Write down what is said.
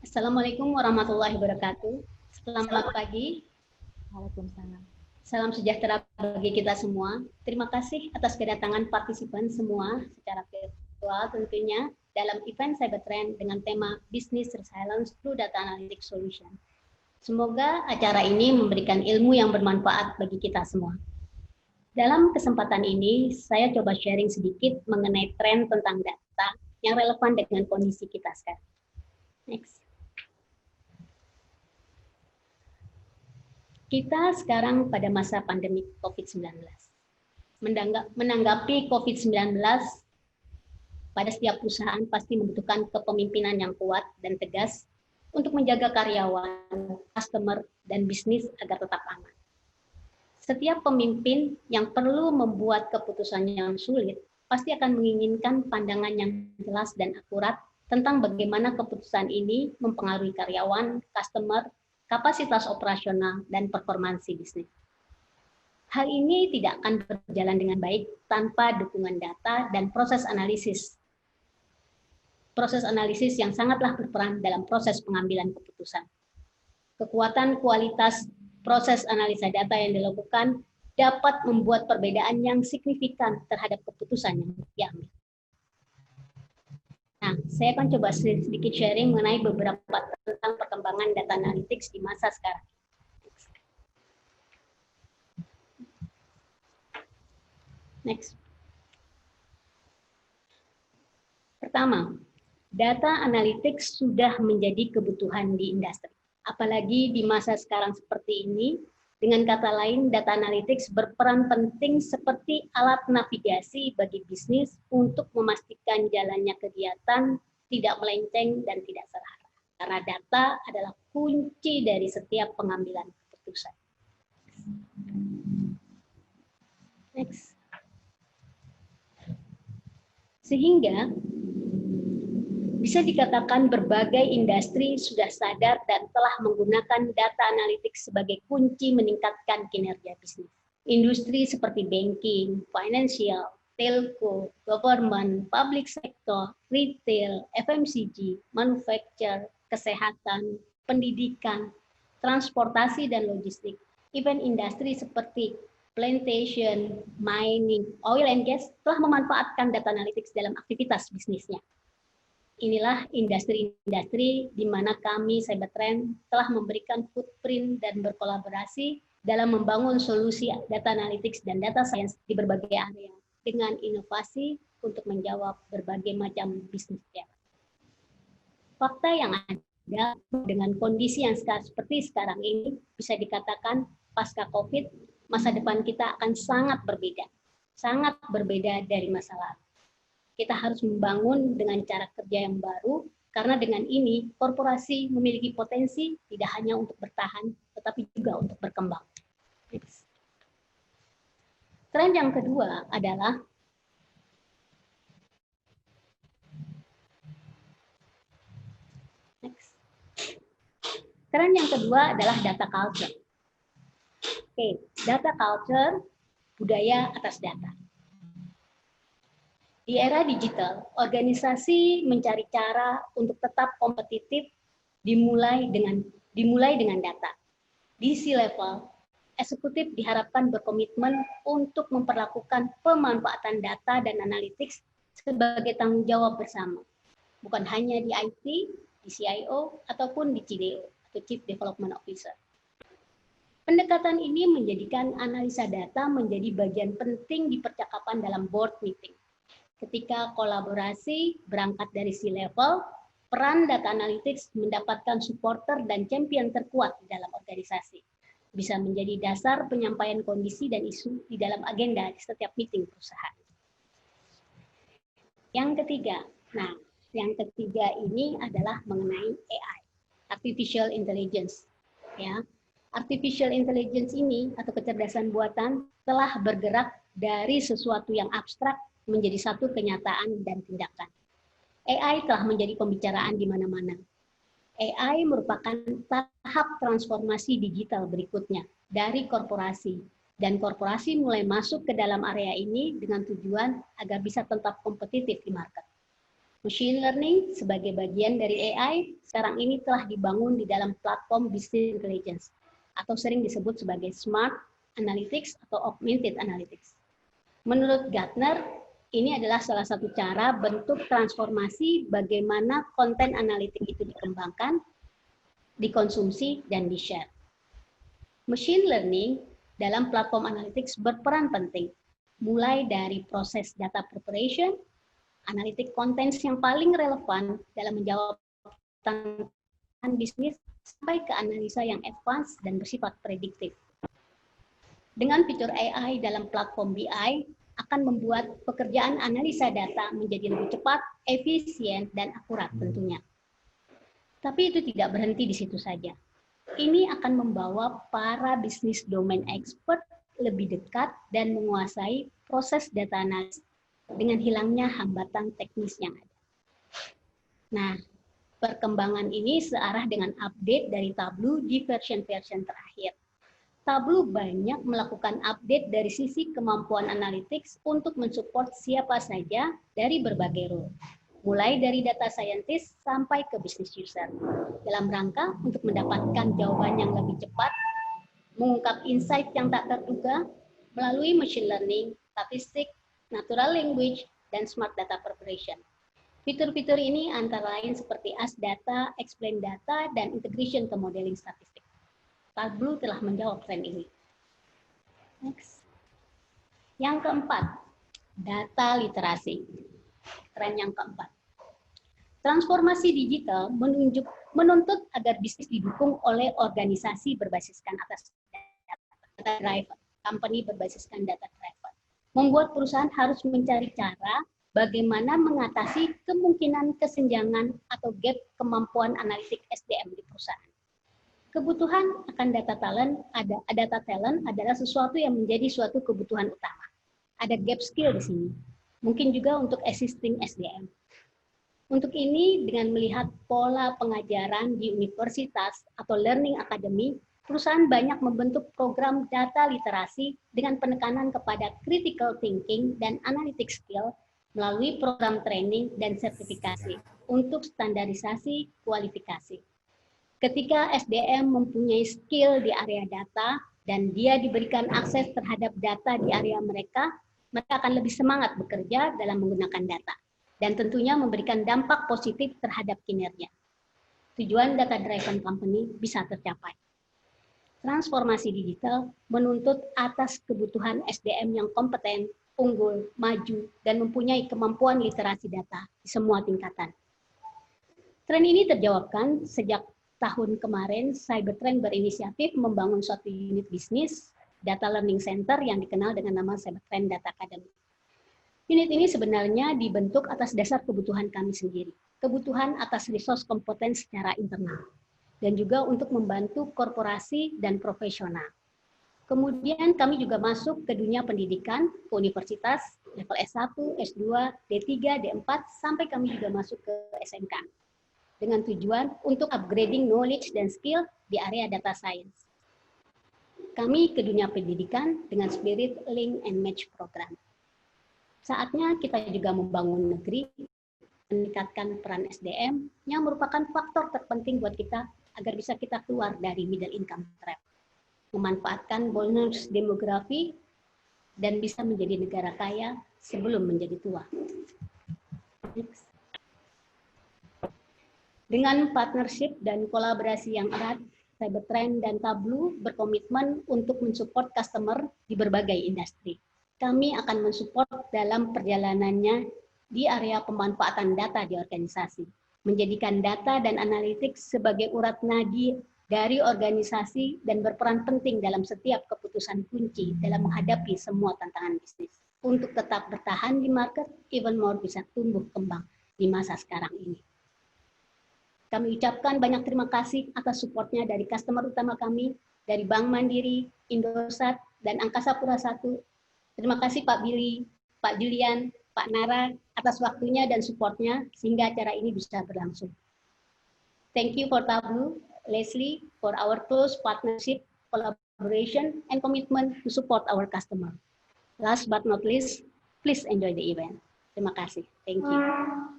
Assalamualaikum warahmatullahi wabarakatuh. Selamat pagi. Waalaikumsalam. Salam sejahtera bagi kita semua. Terima kasih atas kedatangan partisipan semua secara virtual tentunya dalam event Cybertrend dengan tema Business Resilience through Data Analytics Solution. Semoga acara ini memberikan ilmu yang bermanfaat bagi kita semua. Dalam kesempatan ini, saya coba sharing sedikit mengenai tren tentang data yang relevan dengan kondisi kita sekarang. Next. Kita sekarang pada masa pandemi COVID-19. Menanggapi COVID-19, pada setiap perusahaan pasti membutuhkan kepemimpinan yang kuat dan tegas untuk menjaga karyawan, customer, dan bisnis agar tetap aman. Setiap pemimpin yang perlu membuat keputusan yang sulit pasti akan menginginkan pandangan yang jelas dan akurat tentang bagaimana keputusan ini mempengaruhi karyawan, customer, kapasitas operasional, dan performansi bisnis. Hal ini tidak akan berjalan dengan baik tanpa dukungan data dan proses analisis. Proses analisis yang sangatlah berperan dalam proses pengambilan keputusan. Kekuatan kualitas proses analisa data yang dilakukan dapat membuat perbedaan yang signifikan terhadap keputusan yang diambil. Nah, saya akan coba sedikit sharing mengenai beberapa tentang perkembangan data analytics di masa sekarang. Next. Pertama, data analytics sudah menjadi kebutuhan di industri. Apalagi di masa sekarang seperti ini, dengan kata lain, data analytics berperan penting seperti alat navigasi bagi bisnis untuk memastikan jalannya kegiatan tidak melenceng dan tidak salah. Karena data adalah kunci dari setiap pengambilan keputusan. Next. Sehingga bisa dikatakan berbagai industri sudah sadar dan telah menggunakan data analytics sebagai kunci meningkatkan kinerja bisnis. Industri seperti banking, financial, telco, government, public sector, retail, FMCG, manufacture, kesehatan, pendidikan, transportasi dan logistik, even industri seperti plantation, mining, oil and gas telah memanfaatkan data analytics dalam aktivitas bisnisnya. Inilah industri-industri di mana kami Cybertrend telah memberikan footprint dan berkolaborasi dalam membangun solusi data analytics dan data science di berbagai area dengan inovasi untuk menjawab berbagai macam bisnis challenge. Fakta yang ada dengan kondisi yang seperti sekarang ini bisa dikatakan pasca COVID, masa depan kita akan sangat berbeda dari masa lalu. Kita harus membangun dengan cara kerja yang baru, karena dengan ini korporasi memiliki potensi tidak hanya untuk bertahan, tetapi juga untuk berkembang. Tren yang kedua adalah data culture. Oke, data culture, budaya atas data. Di era digital, organisasi mencari cara untuk tetap kompetitif dimulai dengan data. Di C-level, eksekutif diharapkan berkomitmen untuk memperlakukan pemanfaatan data dan analytics sebagai tanggung jawab bersama, bukan hanya di IT, di CIO, ataupun di CDO, atau Chief Development Officer. Pendekatan ini menjadikan analisa data menjadi bagian penting di percakapan dalam board meeting. Ketika kolaborasi berangkat dari C-level, peran data analytics mendapatkan supporter dan champion terkuat di dalam organisasi. Bisa menjadi dasar penyampaian kondisi dan isu di dalam agenda di setiap meeting perusahaan. Yang ketiga ini adalah mengenai AI, Artificial Intelligence. Ya, Artificial Intelligence ini atau kecerdasan buatan telah bergerak dari sesuatu yang abstrak menjadi satu kenyataan dan tindakan. AI telah menjadi pembicaraan di mana-mana. AI merupakan tahap transformasi digital berikutnya dari korporasi, dan korporasi mulai masuk ke dalam area ini dengan tujuan agar bisa tetap kompetitif di market. Machine learning sebagai bagian dari AI sekarang ini telah dibangun di dalam platform business intelligence atau sering disebut sebagai smart analytics atau augmented analytics. Menurut Gartner, ini adalah salah satu cara bentuk transformasi bagaimana konten analitik itu dikembangkan, dikonsumsi, dan di-share. Machine learning dalam platform analytics berperan penting, mulai dari proses data preparation, analitik konten yang paling relevan dalam menjawab tantangan bisnis, sampai ke analisa yang advance dan bersifat prediktif. Dengan fitur AI dalam platform BI, akan membuat pekerjaan analisa data menjadi lebih cepat, efisien, dan akurat tentunya. Tapi itu tidak berhenti di situ saja. Ini akan membawa para bisnis domain expert lebih dekat dan menguasai proses data analisis dengan hilangnya hambatan teknis yang ada. Nah, perkembangan ini searah dengan update dari Tableau di versi-versi terakhir. Tableau banyak melakukan update dari sisi kemampuan analytics untuk mensupport siapa saja dari berbagai role, mulai dari data scientist sampai ke business user, dalam rangka untuk mendapatkan jawaban yang lebih cepat, mengungkap insight yang tak terduga melalui machine learning, statistik, natural language, dan smart data preparation. Fitur-fitur ini antara lain seperti Ask Data, Explain Data, dan integration ke modeling statistik. Tableau telah menjawab tren ini. Next. Yang keempat, data literasi. Tren yang keempat. Transformasi digital menuntut agar bisnis didukung oleh organisasi berbasiskan atas data driven, company berbasiskan data driven. Membuat perusahaan harus mencari cara bagaimana mengatasi kemungkinan kesenjangan atau gap kemampuan analitik SDM di perusahaan. Kebutuhan akan data talent adalah sesuatu yang menjadi suatu kebutuhan utama. Ada gap skill di sini. Mungkin juga untuk existing SDM. Untuk ini, dengan melihat pola pengajaran di universitas atau learning academy, perusahaan banyak membentuk program data literasi dengan penekanan kepada critical thinking dan analytic skill melalui program training dan sertifikasi untuk standarisasi kualifikasi. Ketika SDM mempunyai skill di area data dan dia diberikan akses terhadap data di area mereka akan lebih semangat bekerja dalam menggunakan data dan tentunya memberikan dampak positif terhadap kinerja. Tujuan data-driven company bisa tercapai. Transformasi digital menuntut atas kebutuhan SDM yang kompeten, unggul, maju, dan mempunyai kemampuan literasi data di semua tingkatan. Tren ini terjawabkan sejak tahun kemarin, Cybertrend berinisiatif membangun suatu unit bisnis, Data Learning Center yang dikenal dengan nama Cybertrend Data Academy. Unit ini sebenarnya dibentuk atas dasar kebutuhan kami sendiri, kebutuhan atas resource kompeten secara internal, dan juga untuk membantu korporasi dan profesional. Kemudian kami juga masuk ke dunia pendidikan, ke universitas, level S1, S2, D3, D4, sampai kami juga masuk ke SMK. Dengan tujuan untuk upgrading knowledge dan skill di area data science. Kami ke dunia pendidikan dengan spirit link and match program. Saatnya kita juga membangun negeri, meningkatkan peran SDM yang merupakan faktor terpenting buat kita agar bisa kita keluar dari middle income trap. Memanfaatkan bonus demografi dan bisa menjadi negara kaya sebelum menjadi tua. Next. Dengan partnership dan kolaborasi yang erat, Cybertrend dan Tableau berkomitmen untuk mensupport customer di berbagai industri. Kami akan mensupport dalam perjalanannya di area pemanfaatan data di organisasi, menjadikan data dan analitik sebagai urat nadi dari organisasi dan berperan penting dalam setiap keputusan kunci dalam menghadapi semua tantangan bisnis. Untuk tetap bertahan di market, even more bisa tumbuh kembang di masa sekarang ini. Kami ucapkan banyak terima kasih atas supportnya dari customer utama kami, dari Bank Mandiri, Indosat, dan Angkasa Pura I. Terima kasih Pak Billy, Pak Julian, Pak Nara atas waktunya dan supportnya sehingga acara ini bisa berlangsung. Thank you for Tableau, Leslie, for our close partnership, collaboration, and commitment to support our customer. Last but not least, please enjoy the event. Terima kasih. Thank you.